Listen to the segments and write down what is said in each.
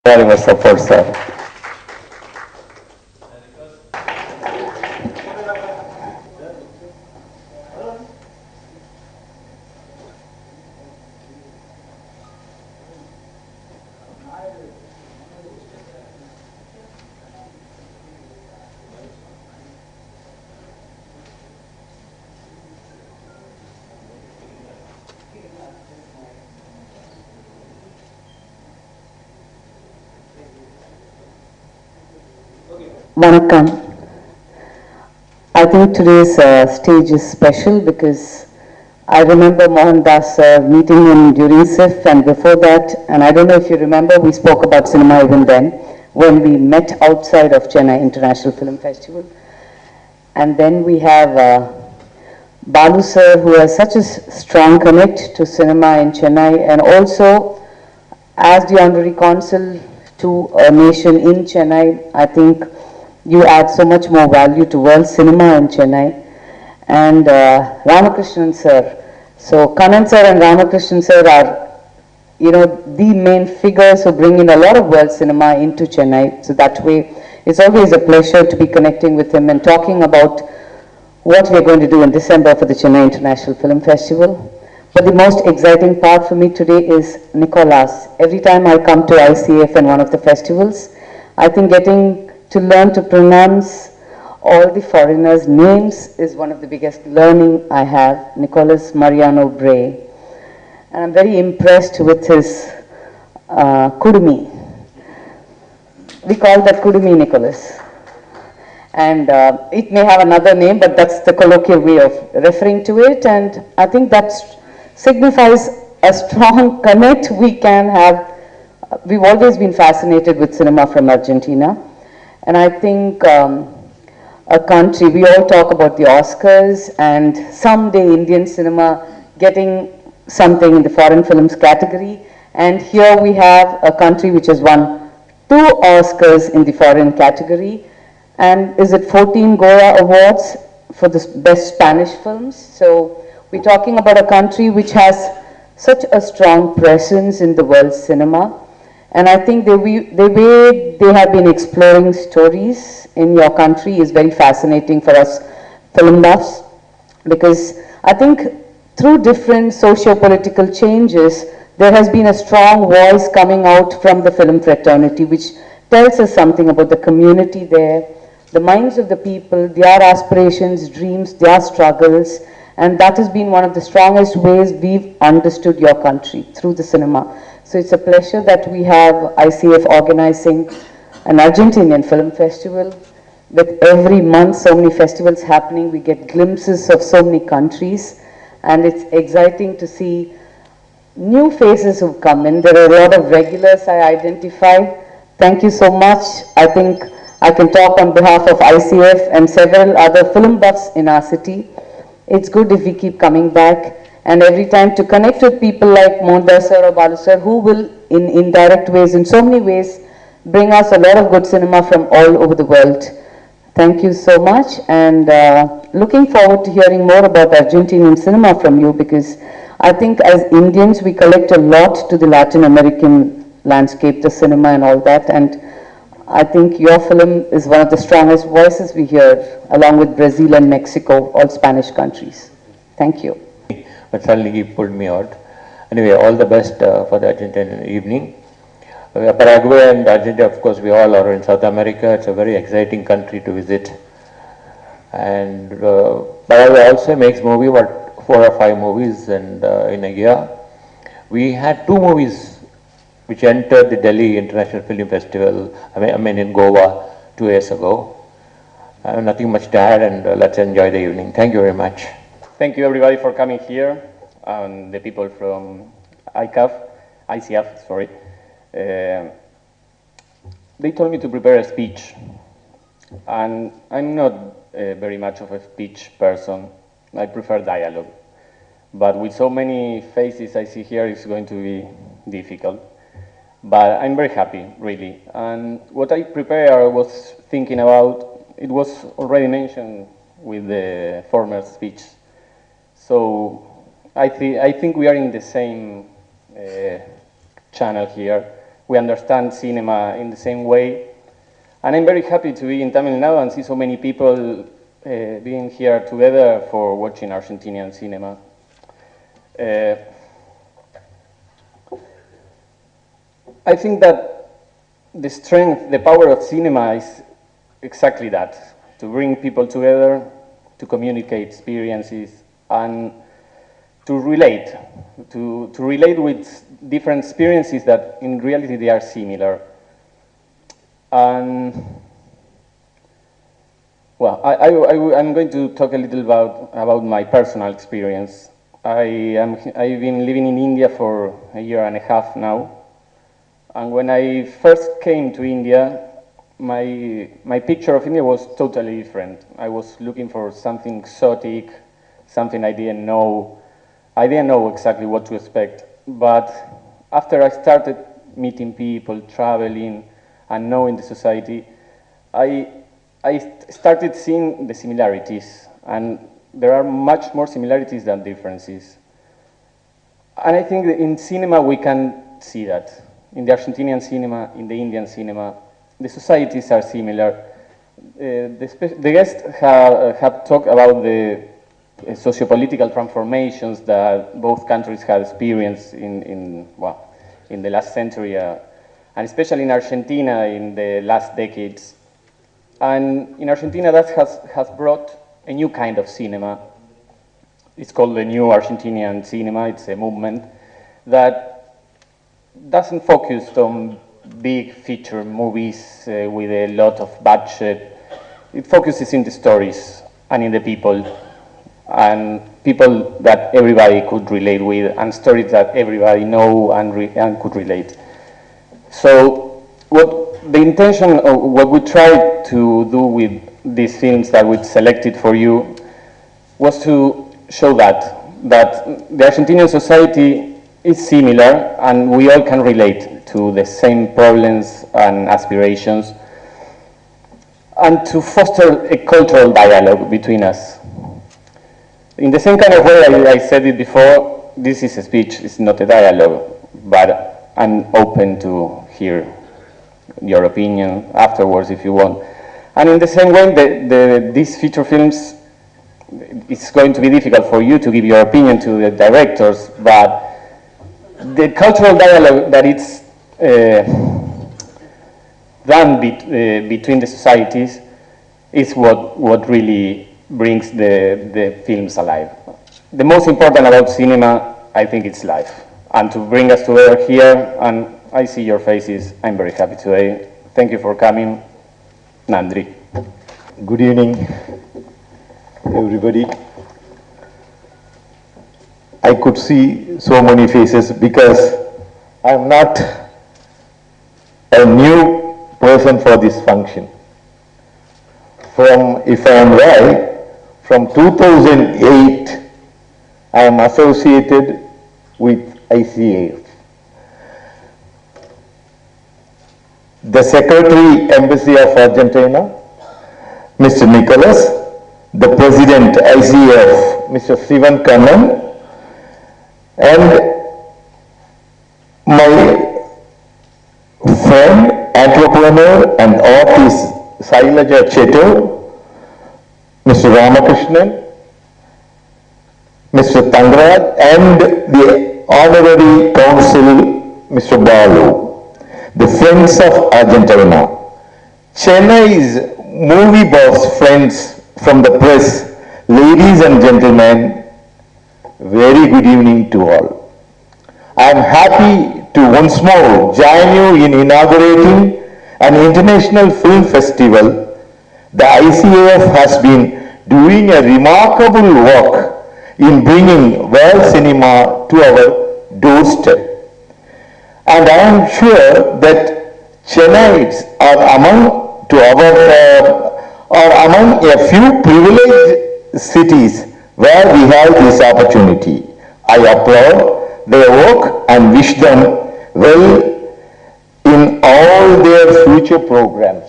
Very much support, sir. Vanakkam. I think today's stage is special because I remember Mohandoss meeting him during SIF and before that, and I don't know if you remember, we spoke about cinema even then, when we met outside of Chennai International Film Festival. And then we have Balu sir, who has such a strong connect to cinema in Chennai, and also as the honorary consul to a nation in Chennai, I think you add so much more value to world cinema in Chennai. And Ramakrishnan sir. So Kannan sir and Ramakrishnan sir are, the main figures who bring in a lot of world cinema into Chennai. So that way, it's always a pleasure to be connecting with him and talking about what we're going to do in December for the Chennai International Film Festival. But the most exciting part for me today is Nicolas. Every time I come to ICF and one of the festivals, I think getting to learn to pronounce all the foreigners' names is one of the biggest learning I have. Nicolas Mariano Bray. And I'm very impressed with his Kudumi. We call that Kudumi Nicolas. And it may have another name, but that's the colloquial way of referring to it. And I think that signifies a strong connect we can have. We've always been fascinated with cinema from Argentina. And I think a country, we all talk about the Oscars and someday Indian cinema getting something in the foreign films category. And here we have a country which has won 2 Oscars in the foreign category. And is it 14 Goya Awards for the best Spanish films? So we're talking about a country which has such a strong presence in the world cinema. And I think the way they have been exploring stories in your country is very fascinating for us film buffs, because I think through different socio-political changes, there has been a strong voice coming out from the film fraternity, which tells us something about the community there, the minds of the people, their aspirations, dreams, their struggles, and that has been one of the strongest ways we've understood your country, through the cinema. So it's a pleasure that we have ICF organizing an Argentinian film festival. With every month so many festivals happening, we get glimpses of so many countries, and it's exciting to see new faces who've come in. There are a lot of regulars I identify. Thank you so much. I think I can talk on behalf of ICF and several other film buffs in our city. It's good if we keep coming back. And every time to connect with people like Mohandoss sir or Balu sir, who will in indirect ways, in so many ways, bring us a lot of good cinema from all over the world. Thank you so much, and looking forward to hearing more about Argentinian cinema from you, because I think as Indians we collect a lot to the Latin American landscape, the cinema and all that, and I think your film is one of the strongest voices we hear, along with Brazil and Mexico, all Spanish countries. Thank you. But suddenly he pulled me out. Anyway, all the best for the Argentine evening. Paraguay and Argentina, of course, we all are in South America. It's a very exciting country to visit. And Paraguay also makes movie, what, 4 or 5 movies and in a year. We had 2 movies which entered the Delhi International Film Festival, I mean in Goa 2 years ago. Nothing much to add, and let's enjoy the evening. Thank you very much. Thank you everybody for coming here, and the people from ICF, sorry. They told me to prepare a speech, and I'm not very much of a speech person. I prefer dialogue. But with so many faces I see here, it's going to be difficult. But I'm very happy, really. And what I prepared, I was thinking about, it was already mentioned with the former speech. So I think we are in the same channel here. we understand cinema in the same way. And I'm very happy to be in Tamil Nadu and see so many people being here together for watching Argentinian cinema. I think that the strength, the power of cinema is exactly that, to bring people together, to communicate experiences, and to relate with different experiences that in reality they are similar. And well, I'm going to talk a little about my personal experience. I've been living in India for a year and a half now. And when I first came to India, my picture of India was totally different. I was looking for something exotic, something I didn't know. I didn't know exactly what to expect. But after I started meeting people, traveling, and knowing the society, I started seeing the similarities. And there are much more similarities than differences. And I think that in cinema we can see that. In the Argentinian cinema, in the Indian cinema, the societies are similar. The guests have talked about the socio-political transformations that both countries have experienced in the last century, and especially in Argentina in the last decades. And in Argentina, that has brought a new kind of cinema. It's called the New Argentinian Cinema. It's a movement that doesn't focus on big feature movies with a lot of budget. It focuses in the stories and in the people, and people that everybody could relate with, and stories that everybody know and could relate. So what the intention of what we tried to do with these films that we selected for you was to show that the Argentinian society is similar, and we all can relate to the same problems and aspirations, and to foster a cultural dialogue between us. In the same kind of way I said it before, this is a speech, it's not a dialogue, but I'm open to hear your opinion afterwards if you want. And in the same way, these feature films, it's going to be difficult for you to give your opinion to the directors, but the cultural dialogue that it's done between the societies is what really brings the films alive. The most important about cinema, I think, it's life. And to bring us together here, and I see your faces, I'm very happy today. Thank you for coming. Nandri. Good evening, everybody. I could see so many faces because I'm not a new person for this function. If I am right, from 2008, I am associated with ICAF. The Secretary, Embassy of Argentina, Mr. Nicholas, the President, ICAF, Mr. Sivan Kannan, and my friend, entrepreneur and artist Sailaja Cheto, Mr. Ramakrishnan, Mr. Tangraj, and the Honorary Council, Mr. Balu, the Friends of Argentina, Chennai's movie boss friends from the press, ladies and gentlemen, very good evening to all. I am happy to once more join you in inaugurating an international film festival. The ICAF has been doing a remarkable work in bringing world cinema to our doorstep. And I am sure that Chennaites are among a few privileged cities where we have this opportunity. I applaud their work and wish them well in all their future programs.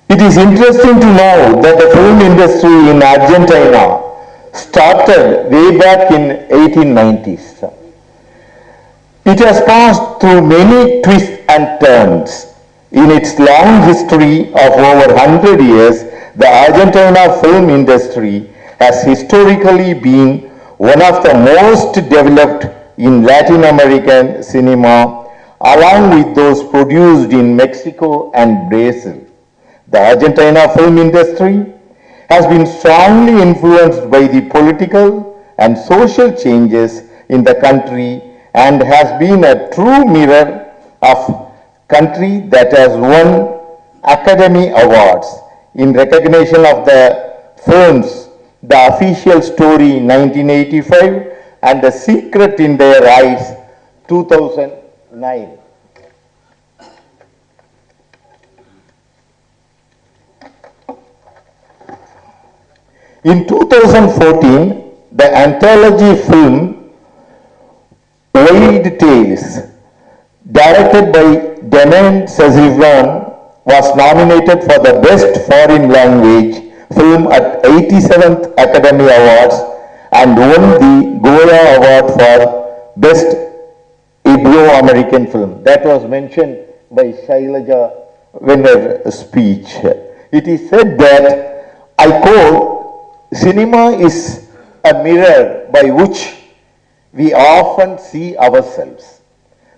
It is interesting to know that the film industry in Argentina started way back in 1890s. It has passed through many twists and turns. In its long history of over 100 years, the Argentina film industry has historically been one of the most developed in Latin American cinema, along with those produced in Mexico and Brazil. The Argentina film industry has been strongly influenced by the political and social changes in the country and has been a true mirror of country that has won Academy Awards in recognition of the films The Official Story 1985 and The Secret in Their Eyes 2009. In 2014, the anthology film Wild Tales, directed by Damien Chazelle, was nominated for the Best Foreign Language Film at 87th Academy Awards and won the Goya Award for Best Ibero-American Film. That was mentioned by Shailaja in her speech. It is said that, I quote, cinema is a mirror by which we often see ourselves.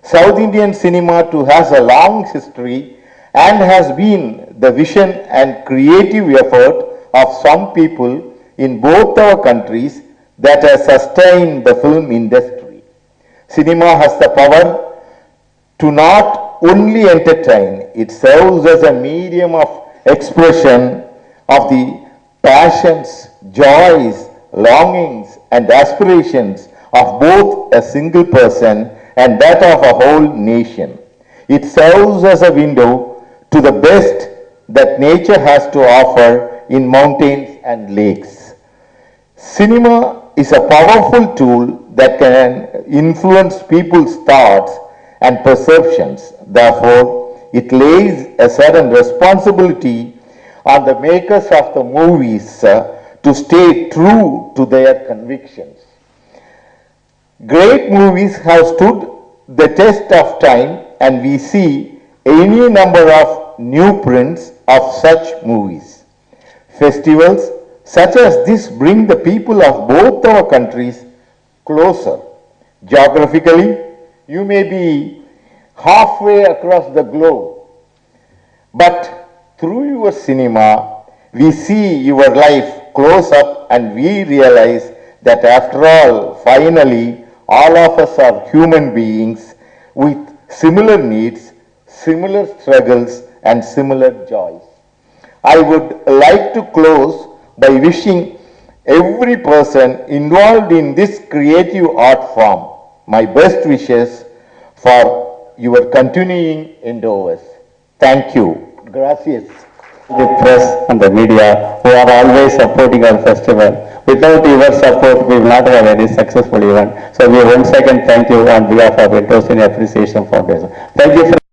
South Indian cinema too has a long history and has been the vision and creative effort of some people in both our countries that has sustained the film industry. Cinema has the power to not only entertain, it serves as a medium of expression of the passions, joys, longings and aspirations of both a single person and that of a whole nation. It serves as a window to the best that nature has to offer in mountains and lakes. Cinema is a powerful tool that can influence people's thoughts and perceptions. Therefore, it lays a certain responsibility on the makers of the movies to stay true to their convictions. Great movies have stood the test of time and we see any number of new prints of such movies. Festivals such as this bring the people of both our countries closer. Geographically, you may be halfway across the globe, but through your cinema, we see your life close up and we realize that after all, finally, all of us are human beings with similar needs, similar struggles, and similar joys. I would like to close by wishing every person involved in this creative art form my best wishes for your continuing endeavors. Thank you. Gracias. The press and the media who are always supporting our festival. Without your support, we will not have any successful event. So we once again thank you on behalf of Indo Cine Appreciation Foundation. Thank you.